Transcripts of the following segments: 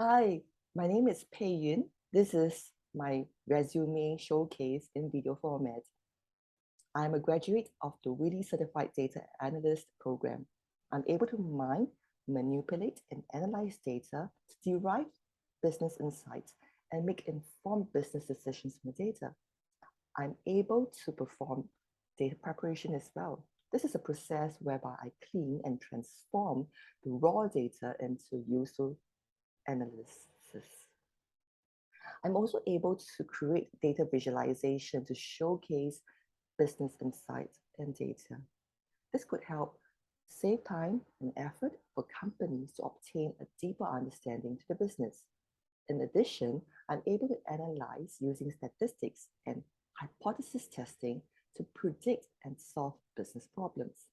Hi, my name is Pei Yun. This is my resume showcase in video format. I'm a graduate of the Wiley Certified Data Analyst program. I'm able to mine, manipulate, and analyze data to derive business insights and make informed business decisions from the data. I'm able to perform data preparation as well. This is a process whereby I clean and transform the raw data into useful analysis. I'm also able to create data visualization to showcase business insights and data. This could help save time and effort for companies to obtain a deeper understanding to the business. In addition, I'm able to analyze using statistics and hypothesis testing to predict and solve business problems.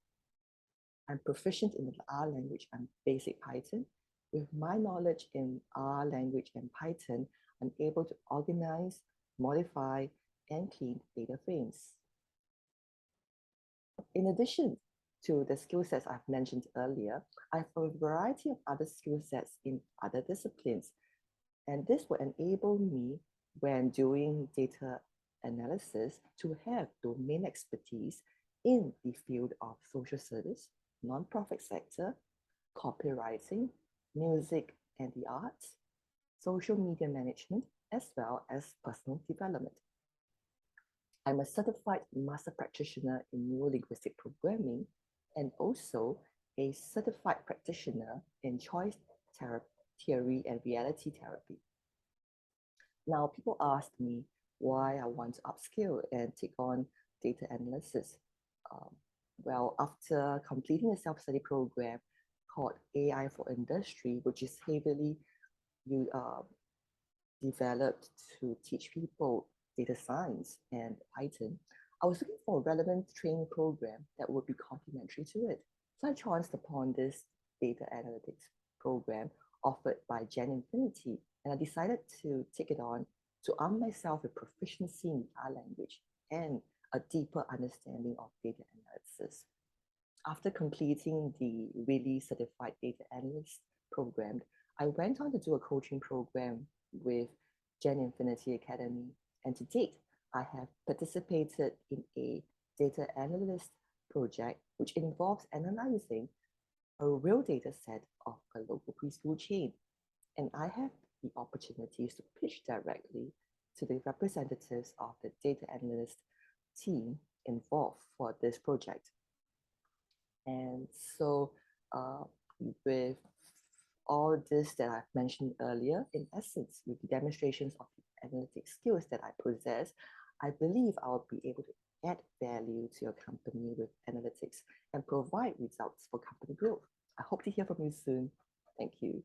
I'm proficient in the R language and basic Python. With my knowledge in R language and Python, I'm able to organize, modify, and clean data frames. In addition to the skill sets I've mentioned earlier, I have a variety of other skill sets in other disciplines. And this will enable me, when doing data analysis, to have domain expertise in the field of social service, nonprofit sector, copywriting, music and the arts, social media management, as well as personal development. I'm a certified master practitioner in neurolinguistic programming and also a certified practitioner in choice theory and reality therapy. Now, people ask me why I want to upskill and take on data analysis. Well, after completing a self-study program called AI for Industry, which is heavily developed to teach people data science and Python, I was looking for a relevant training program that would be complementary to it. So I chanced upon this data analytics program offered by Gen Infinity, and I decided to take it on to arm myself with proficiency in our language and a deeper understanding of data analysis. After completing the Wiley Certified Data Analyst program, I went on to do a coaching program with Gen Infinity Academy. And to date, I have participated in a data analyst project, which involves analyzing a real data set of a local preschool chain. And I have the opportunities to pitch directly to the representatives of the data analyst team involved for this project. And so with all this that I've mentioned earlier, in essence, with the demonstrations of the analytic skills that I possess, I believe I'll be able to add value to your company with analytics and provide results for company growth. I hope to hear from you soon. Thank you.